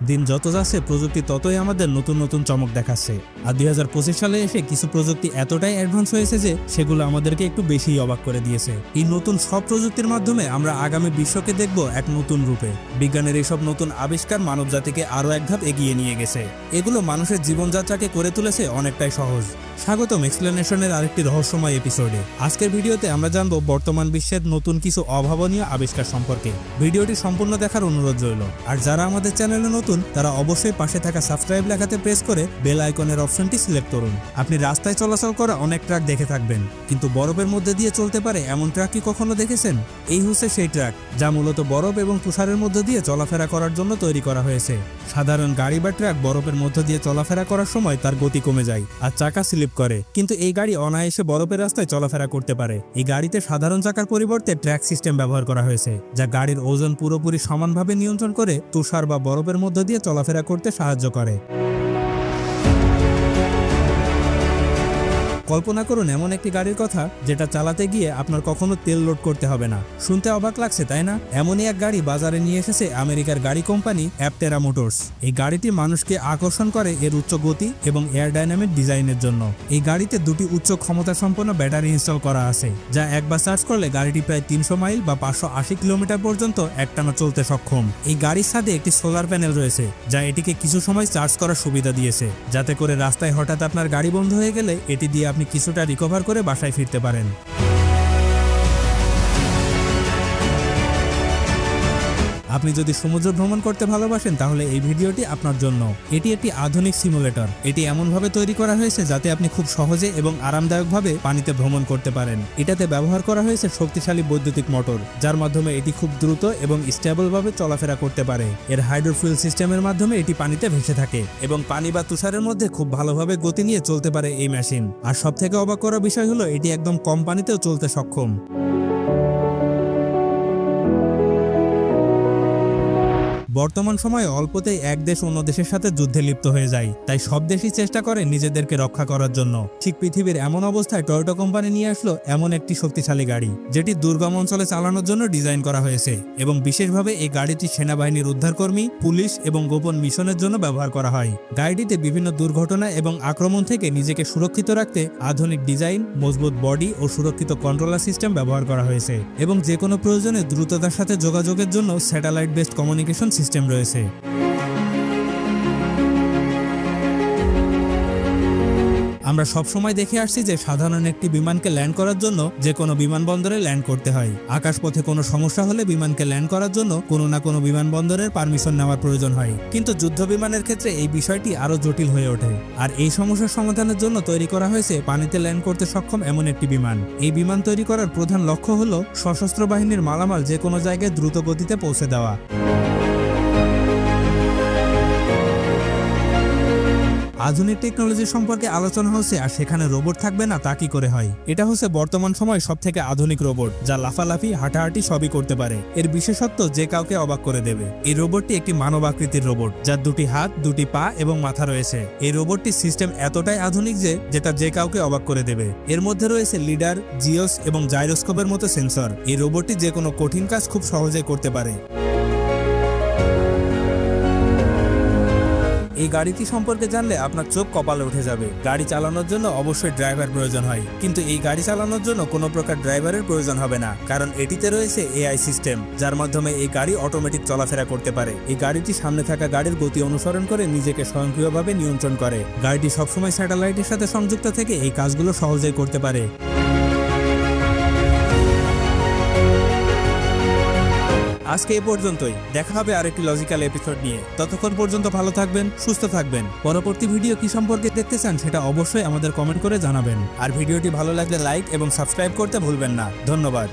দিন যত যাচ্ছে প্রযুক্তি ততই আমাদের নতুন নতুন চমক দেখাচ্ছে। আর 2025 সালে এসে কিছু প্রযুক্তি এতটাই অ্যাডভান্স হয়েছে যে সেগুলো আমাদেরকে একটু বেশিই অবাক করে দিয়েছে। এই নতুন সব প্রযুক্তির মাধ্যমে আমরা আগামী বিশ্বকে দেখব এক নতুন রূপে। বিজ্ঞানের এইসব নতুন আবিষ্কার মানবজাতিকে আরও এক ধাপ এগিয়ে নিয়ে গেছে। এগুলো মানুষের জীবনযাত্রাকে করে তুলেছে অনেকটাই সহজ। স্বাগতম এক্সপ্লেনেশনের আরেকটি রহস্যময় এপিসোডে। আজকের ভিডিওতে আমরা জানব বর্তমান বিশ্বের নতুন কিছু অভাবনীয় আবিষ্কার সম্পর্কে। ভিডিওটি সম্পূর্ণ দেখার অনুরোধ রইল। আর যারা আমাদের চ্যানেলে নতুন তারা অবশ্যই পাশে থাকা সাবস্ক্রাইব লেখাতে প্রেস করে বেল আইকনের অপশনটি সিলেক্ট করুন। আপনি রাস্তায় চলাচল করা অনেক ট্রাক দেখে থাকবেন, কিন্তু বরফের মধ্যে দিয়ে চলতে পারে এমন ট্রাক কি কখনো দেখেছেন? এই হচ্ছে সেই ট্রাক যা মূলত বরফ এবং তুষারের মধ্যে দিয়ে চলাফেরা করার জন্য তৈরি করা হয়েছে। সাধারণ গাড়ি বা ট্রাক বরফের মধ্যে দিয়ে চলাফেরা করার সময় তার গতি কমে যায় আর চাকা স্লিপ করে, কিন্তু এই গাড়ি অনায়াসে বরফের রাস্তায় চলাফেরা করতে পারে। এই গাড়িতে সাধারণ চাকার পরিবর্তে ট্র্যাক সিস্টেম ব্যবহার করা হয়েছে, যা গাড়ির ওজন পুরোপুরি সমানভাবে নিয়ন্ত্রণ করে তুষার বা বরফের মধ্যে দিয়ে চলাফেরা করতে সাহায্য করে। কল্পনা করুন এমন একটি গাড়ির কথা যেটা চালাতে গিয়ে আপনার কখনো তেল লোড করতে হবে না। শুনতে অবাক লাগছে, তাই না? এমনই এক গাড়ি বাজারে নিয়ে এসেছে আমেরিকার গাড়ি কোম্পানি অ্যাপটেরা মোটরস। এই গাড়িটি মানুষকে আকর্ষণ করে এর উচ্চ গতি এবং এয়ারডাইনামিক ডিজাইনের জন্য। এই গাড়িতে দুটি উচ্চ ক্ষমতা সম্পন্ন ব্যাটারি ইনস্টল করা আছে, যা একবার চার্জ করলে গাড়িটি প্রায় 300 মাইল বা 580 কিলোমিটার পর্যন্ত একটানা চলতে সক্ষম। এই গাড়ির সাথে একটি সোলার প্যানেল রয়েছে, যা এটিকে কিছু সময় চার্জ করার সুবিধা দিয়েছে, যাতে করে রাস্তায় হঠাৎ আপনার গাড়ি বন্ধ হয়ে গেলে এটি দিয়ে আপনি কিছুটা রিকভার করে বাসায় ফিরতে পারেন। আপনি যদি সমুদ্র ভ্রমণ করতে ভালোবাসেন তাহলে এই ভিডিওটি আপনার জন্য। এটি একটি আধুনিক সিমুলেটর। এটি এমনভাবে তৈরি করা হয়েছে যাতে আপনি খুব সহজে এবং আরামদায়কভাবে পানিতে ভ্রমণ করতে পারেন। এটাতে ব্যবহার করা হয়েছে শক্তিশালী বৈদ্যুতিক মোটর, যার মাধ্যমে এটি খুব দ্রুত এবং স্টেবলভাবে চলাফেরা করতে পারে। এর হাইড্রোফুয়েল সিস্টেমের মাধ্যমে এটি পানিতে ভেসে থাকে এবং পানি বা তুষারের মধ্যে খুব ভালোভাবে গতি নিয়ে চলতে পারে এই মেশিন। আর সবথেকে অবাক করার বিষয় হলো এটি একদম কম পানিতেও চলতে সক্ষম। বর্তমান সময়ে অল্পতেই এক দেশ অন্য দেশের সাথে যুদ্ধে লিপ্ত হয়ে যায়, তাই সব দেশই চেষ্টা করে নিজেদেরকে রক্ষা করার জন্য। ঠিক পৃথিবীর এমন অবস্থায় টয়োটা কোম্পানি নিয়ে আসলো এমন একটি শক্তিশালী গাড়ি, যেটি দুর্গম অঞ্চলে চালানোর জন্য ডিজাইন করা হয়েছে এবং বিশেষভাবে এই গাড়িটি সেনাবাহিনীর উদ্ধারকর্মী, পুলিশ এবং গোপন মিশনের জন্য ব্যবহার করা হয়। গাড়িটিতে বিভিন্ন দুর্ঘটনা এবং আক্রমণ থেকে নিজেকে সুরক্ষিত রাখতে আধুনিক ডিজাইন, মজবুত বডি ও সুরক্ষিত কন্ট্রোলার সিস্টেম ব্যবহার করা হয়েছে এবং যে কোনো প্রয়োজনে দ্রুততার সাথে যোগাযোগের জন্য স্যাটেলাইট বেসড কমিউনিকেশন সিস্টেম রয়েছে। আমরা সবসময় দেখে আসছি যে সাধারণ একটি বিমানকে ল্যান্ড করার জন্য যে কোনো বিমানবন্দরে ল্যান্ড করতে হয়। আকাশপথে কোনো সমস্যা হলে বিমানকে ল্যান্ড করার জন্য কোনো না কোনো বিমানবন্দরের পারমিশন নেওয়ার প্রয়োজন হয়, কিন্তু যুদ্ধ বিমানের ক্ষেত্রে এই বিষয়টি আরও জটিল হয়ে ওঠে। আর এই সমস্যার সমাধানের জন্য তৈরি করা হয়েছে পানিতে ল্যান্ড করতে সক্ষম এমন একটি বিমান। এই বিমান তৈরি করার প্রধান লক্ষ্য হলো সশস্ত্র বাহিনীর মালামাল যে কোনো জায়গায় দ্রুত গতিতে পৌঁছে দেওয়া। আধুনিক টেকনোলজি সম্পর্কে আলোচনা হচ্ছে, আর সেখানে রোবট থাকবে না তা কি করে হয়? এটা হচ্ছে বর্তমান সময় সবথেকে আধুনিক রোবট, যা লাফালাফি, হাঁটাহাঁটি সবই করতে পারে। এর বিশেষত্ব যে কাউকে অবাক করে দেবে। এই রোবটটি একটি মানব আকৃতির রোবট, যার দুটি হাত, দুটি পা এবং মাথা রয়েছে। এই রোবটটির সিস্টেম এতটাই আধুনিক যে যেটা যে কাউকে অবাক করে দেবে। এর মধ্যে রয়েছে লিডার, জিওস এবং জাইরোস্কোপের মতো সেন্সর। এই রোবটটি যে কোনো কঠিন কাজ খুব সহজেই করতে পারে। এই গাড়িটি সম্পর্কে জানলে আপনার চোখ কপালে উঠে যাবে। গাড়ি চালানোর জন্য অবশ্যই ড্রাইভার প্রয়োজন হয়, কিন্তু এই গাড়ি চালানোর জন্য কোনো প্রকার ড্রাইভারের প্রয়োজন হবে না, কারণ এটিতে রয়েছে এআই সিস্টেম, যার মাধ্যমে এই গাড়ি অটোমেটিক চলাফেরা করতে পারে। এই গাড়িটি সামনে থাকা গাড়ির গতি অনুসরণ করে নিজেকে স্বয়ংক্রিয়ভাবে নিয়ন্ত্রণ করে। গাড়িটি সবসময় স্যাটেলাইটের সাথে সংযুক্ত থেকে এই কাজগুলো সহজেই করতে পারে। আজকে এ পর্যন্তই। দেখা হবে আরেকটি লজিক্যাল এপিসোড নিয়ে। ততক্ষণ পর্যন্ত ভালো থাকবেন, সুস্থ থাকবেন। পরবর্তী ভিডিও কি সম্পর্কে দেখতে চান সেটা অবশ্যই আমাদের কমেন্ট করে জানাবেন। আর ভিডিওটি ভালো লাগলে লাইক এবং সাবস্ক্রাইব করতে ভুলবেন না। ধন্যবাদ।